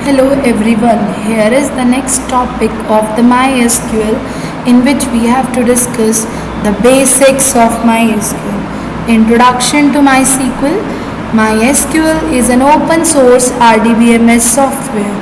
Hello everyone, here is the next topic of the MySQL in which we have to discuss the basics of MySQL. Introduction to MySQL. MySQL is an open source RDBMS software.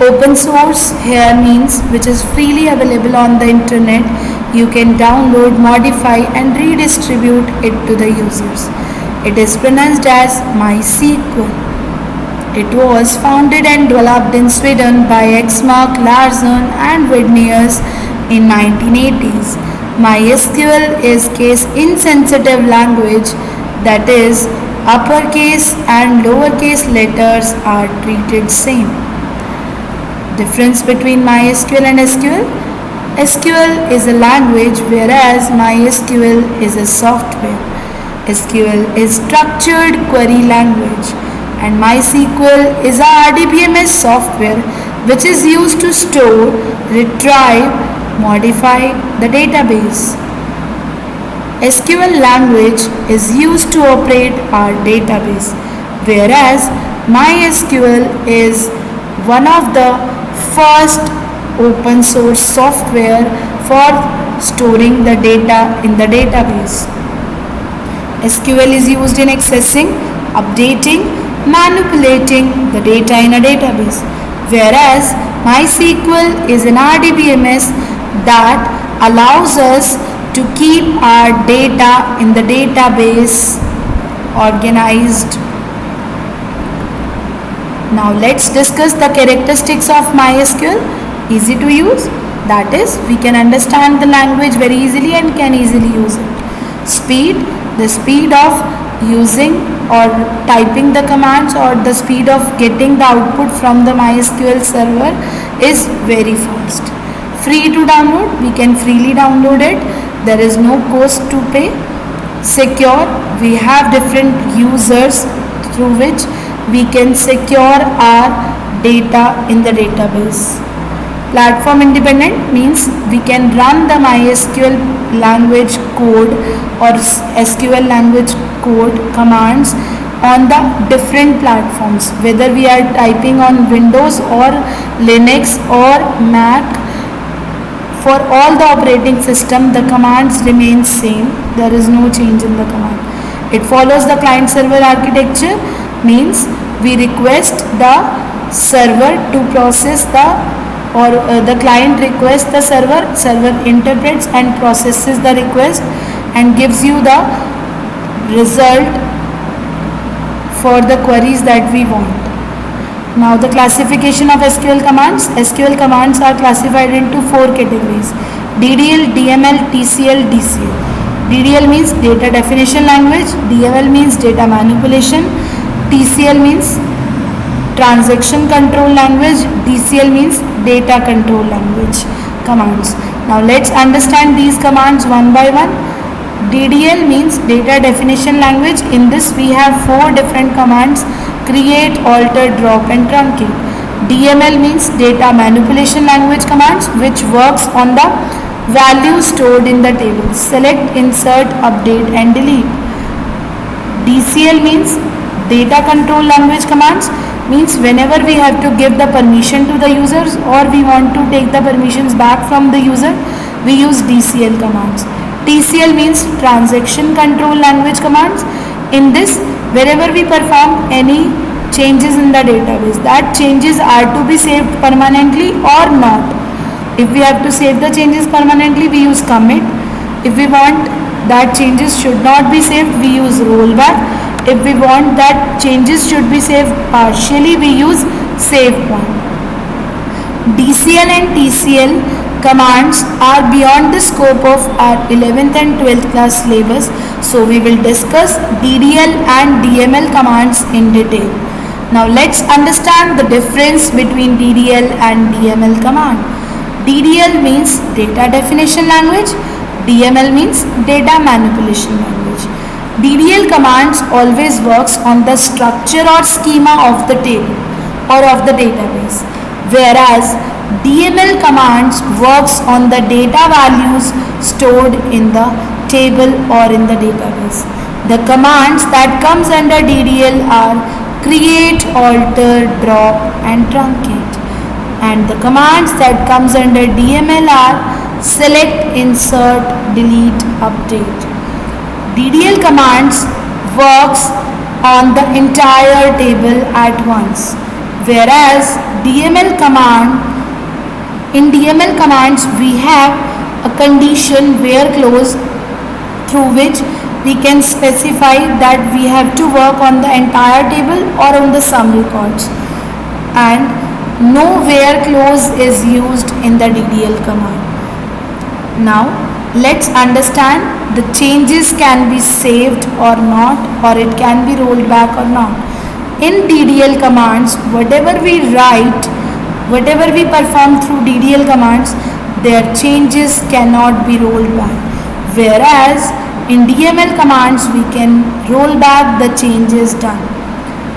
Open source here means which is freely available on the internet. You can download, modify and redistribute it to the users. It is pronounced as MySQL. It was founded and developed in Sweden by Exmark Larsson and Widnius in 1980s. MySQL is case insensitive language, that is uppercase and lowercase letters are treated same. Difference between MySQL and SQL. SQL is a language whereas MySQL is a software. SQL is structured query language and MySQL is a RDBMS software which is used to store, retrieve, modify the database. SQL language is used to operate our database, whereas MySQL is one of the first open source software for storing the data in the database. SQL is used in accessing, updating, manipulating the data in a database, whereas MySQL is an RDBMS that allows us to keep our data in the database organized. Now let's discuss the characteristics of MySQL. Easy to use, that is we can understand the language very easily and can easily use it. Speed, the speed of using or typing the commands or the speed of getting the output from the MySQL server is very fast. Free to download, we can freely download it. There is no cost to pay. Secure, we have different users through which we can secure our data in the database. Platform independent means we can run the MySQL language code or SQL language code commands on the different platforms, whether we are typing on Windows or Linux or Mac. For all the operating system, the commands remain same. There is no change in the command. It follows the client server architecture, means we request the server to process the client requests the server interprets and processes the request and gives you the result for the queries that we want. Now the classification of SQL commands. SQL commands are classified into 4 categories: DDL, DML, TCL, DCL. DDL means data definition language, DML means data manipulation, TCL means transaction control language, DCL means data control language commands. Now let's understand these commands one by one. DDL means data definition language. In this we have 4 different commands: create, alter, drop and truncate. DML means data manipulation language commands which works on the values stored in the table: select, insert, update and delete. DCL means data control language commands, means whenever we have to give the permission to the users or we want to take the permissions back from the user, we use DCL commands. TCL means transaction control language commands. In this, wherever we perform any changes in the database, that changes are to be saved permanently or not. If we have to save the changes permanently, we use commit. If we want that changes should not be saved, we use rollback. If we want that changes should be saved partially, we use save point. DCL and TCL commands are beyond the scope of our 11th and 12th class syllabus, so we will discuss DDL and DML commands in detail. Now let's understand the difference between DDL and DML command. DDL means data definition language, DML means data manipulation language. DDL commands always works on the structure or schema of the table or of the database, whereas DML commands works on the data values stored in the table or in the database. The commands that comes under DDL are create, alter, drop and truncate. And the commands that comes under DML are select, insert, delete, update. DDL commands works on the entire table at once, whereas in DML commands we have a condition where clause through which we can specify that we have to work on the entire table or on the sum records, and no where clause is used in the DDL command. Now let's understand the changes can be saved or not, or it can be rolled back or not. In DDL commands, whatever we write, whatever we perform through DDL commands, their changes cannot be rolled back, whereas in DML commands we can roll back the changes done.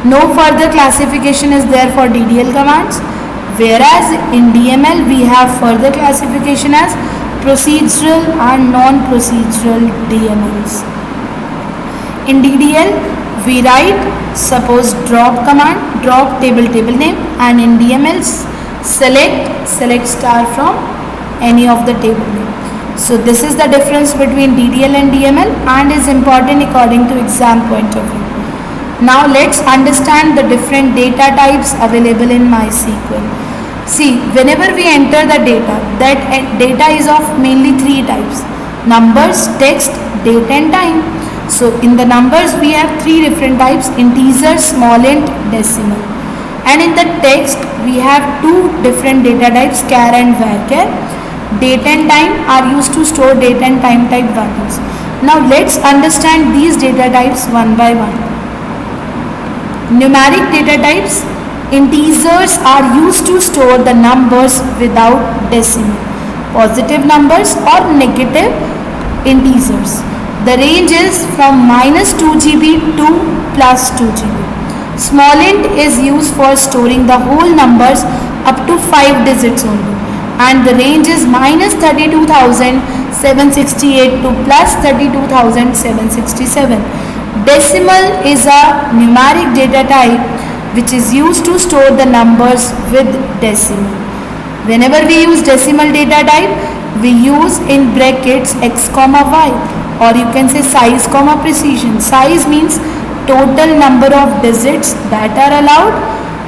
No further classification is there for DDL commands, whereas in DML we have further classification as procedural and non-procedural DMLs. In DDL we write, suppose drop command, drop table name, and in DMLs select star from any of the table name. So this is the difference between DDL and DML and is important according to exam point of view. Now let's understand the different data types available in MySQL. See, whenever we enter the data, that data is of mainly three types: numbers, text, date and time. So in the numbers we have three different types: integer, small int, decimal. And in the text we have two different data types, char and varchar. Date and time are used to store date and time type values. Now let's understand these data types one by one. Numeric data types: integers are used to store the numbers without decimal, positive numbers or negative integers. The range is from -2 GB to +2 GB. Small int is used for storing the whole numbers up to 5 digits only, and the range is -32,768 to +32,767. Decimal is a numeric data type which is used to store the numbers with decimal. Whenever we use decimal data type, we use in brackets x comma y, or you can say size comma precision. Size means total number of digits that are allowed.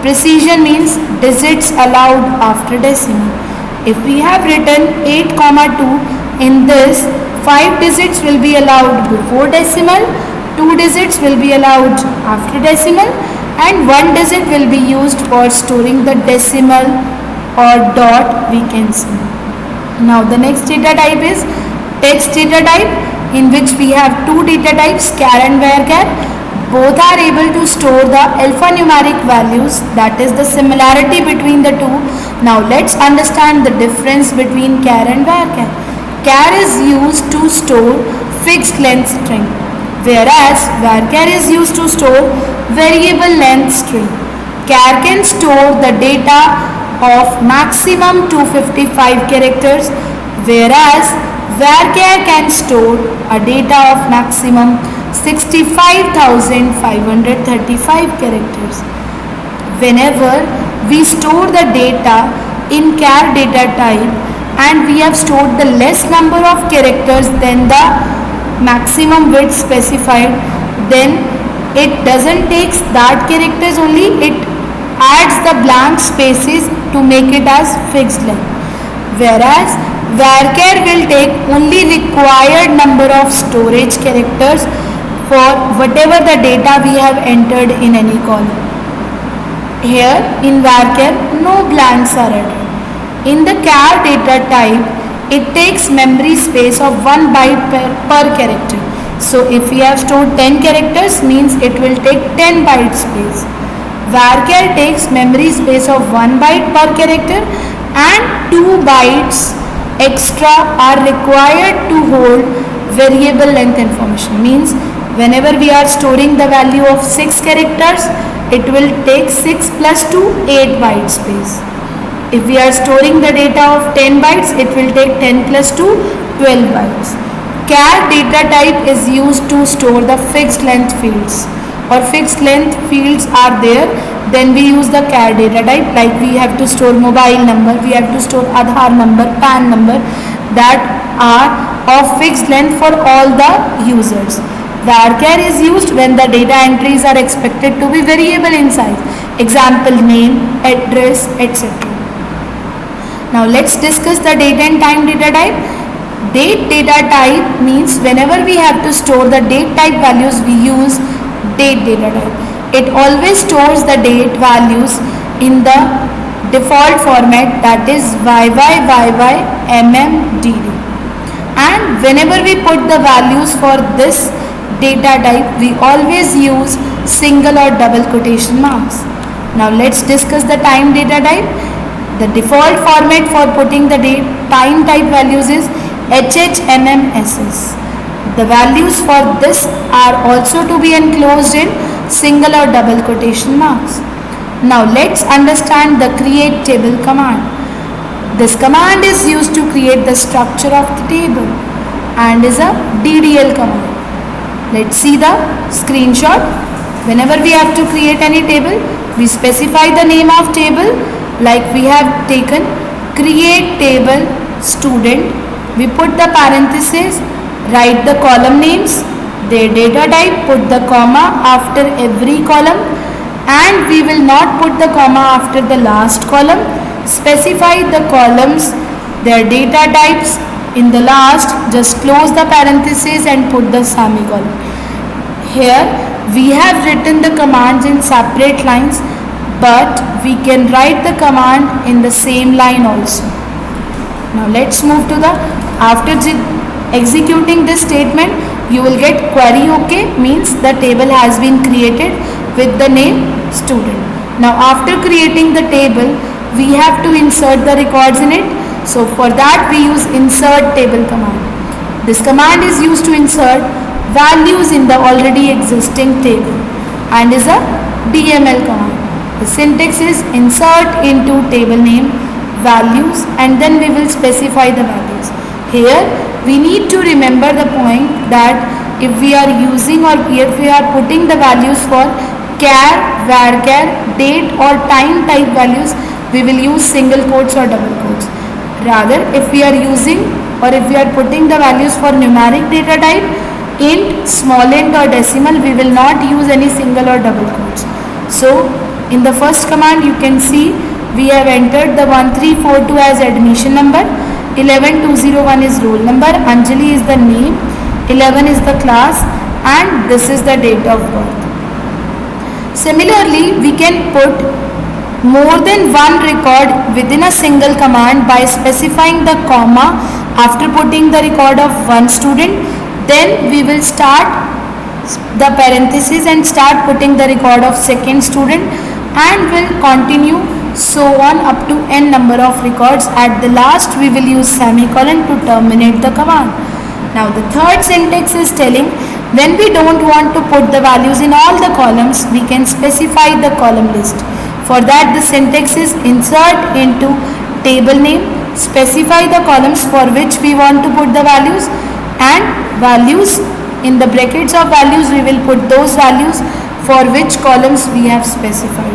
Precision means digits allowed after decimal. If we have written 8,2, in this 5 digits will be allowed before decimal, 2 digits will be allowed after decimal, and 1 digit will be used for storing the decimal or dot, we can see. Now the next data type is text data type, in which we have two data types, char and varchar. Both are able to store the alphanumeric values, that is the similarity between the two. Now let's understand the difference between char and varchar. Char is used to store fixed length string, whereas varchar is used to store variable length string. Char can store the data of maximum 255 characters, whereas varchar can store a data of maximum 65,535 characters. Whenever we store the data in char data type and we have stored the less number of characters than the maximum width specified, then it doesn't take that characters only, it adds the blank spaces to make it as fixed length. Whereas varchar will take only required number of storage characters for whatever the data we have entered in any column. Here in varchar no blanks are added. In the char data type, it takes memory space of 1 byte per character. So if we have stored 10 characters, means it will take 10 byte space. Varchar takes memory space of 1 byte per character, and 2 bytes extra are required to hold variable length information. Means whenever we are storing the value of 6 characters, it will take 6 plus 2, 8 byte space. If we are storing the data of 10 bytes, it will take 10 plus 2, 12 bytes. Char data type is used to store the fixed length fields, or fixed length fields are there, then we use the char data type. Like we have to store mobile number, we have to store Aadhaar number, PAN number, that are of fixed length for all the users. Varchar is used when the data entries are expected to be variable in size. Example, name, address, etc. Now let's discuss the date and time data type. Date data type means whenever we have to store the date type values, we use date data type. It always stores the date values in the default format, that is YYYYMMDD. And whenever we put the values for this data type, we always use single or double quotation marks. Now let's discuss the time data type. The default format for putting the date time type values is HHMMSS. The values for this are also to be enclosed in single or double quotation marks. Now let's understand the create table command. This command is used to create the structure of the table and is a DDL command. Let's see the screenshot. Whenever we have to create any table, we specify the name of table, like we have taken create table student. We put the parenthesis, write the column names, their data type, put the comma after every column, and we will not put the comma after the last column. Specify the columns, their data types. In the last, just close the parenthesis and put the semicolon. Here we have written the commands in separate lines, but we can write the command in the same line also. Now let's move to the, after executing this statement, you will get query OK, means the table has been created with the name student. Now after creating the table, we have to insert the records in it. So for that we use insert table command. This command is used to insert values in the already existing table and is a DML command. The syntax is insert into table name values, and then we will specify the values. Here we need to remember the point that if we are using or if we are putting the values for char, varchar, date or time type values, we will use single quotes or double quotes. Rather, if we are using or if we are putting the values for numeric data type, int, small int or decimal, we will not use any single or double quotes. So in the first command you can see we have entered the 1342 as admission number, 11201 is roll number, Anjali is the name, 11 is the class, and this is the date of birth. Similarly, we can put more than one record within a single command by specifying the comma after putting the record of one student. Then we will start the parenthesis and start putting the record of second student, and will continue so on up to n number of records. At the last we will use semicolon to terminate the command. Now the third syntax is telling when we don't want to put the values in all the columns, we can specify the column list. For that the syntax is insert into table name, specify the columns for which we want to put the values, and values in the brackets of values we will put those values for which columns we have specified.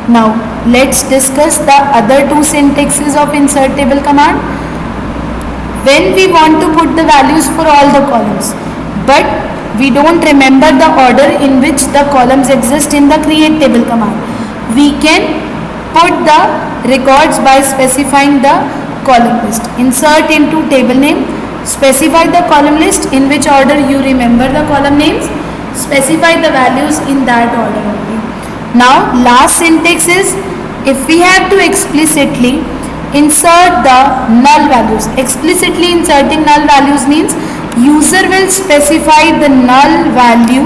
Now let's discuss the other two syntaxes of insert table command. When we want to put the values for all the columns, but we don't remember the order in which the columns exist in the create table command, we can put the records by specifying the column list. Insert into table name, specify the column list in which order you remember the column names, specify the values in that order only. Now last syntax is if we have to explicitly insert the null values. Explicitly inserting null values means user will specify the null value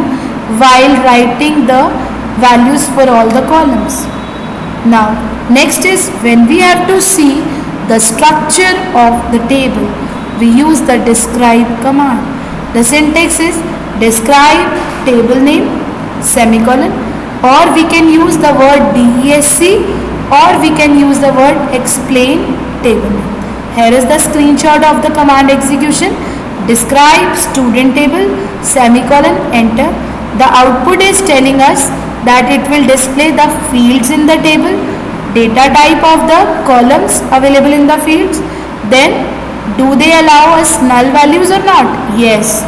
while writing the values for all the columns. Now next is when we have to see the structure of the table, we use the describe command. The syntax is describe table name semicolon, or we can use the word DESC, or we can use the word explain table name. Here is the screenshot of the command execution. Describe student table semicolon, enter. The output is telling us that it will display the fields in the table, data type of the columns available in the fields. Then do they allow us null values or not? Yes,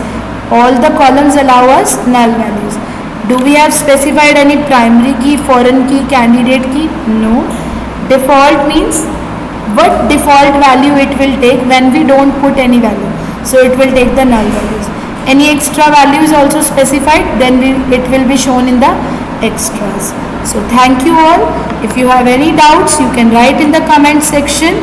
all the columns allow us null values. Do we have specified any primary key, foreign key, candidate key? No. Default means what default value it will take when we don't put any value. So it will take the null values. Any extra value is also specified, then it will be shown in the extras. So thank you all. If you have any doubts, you can write in the comment section.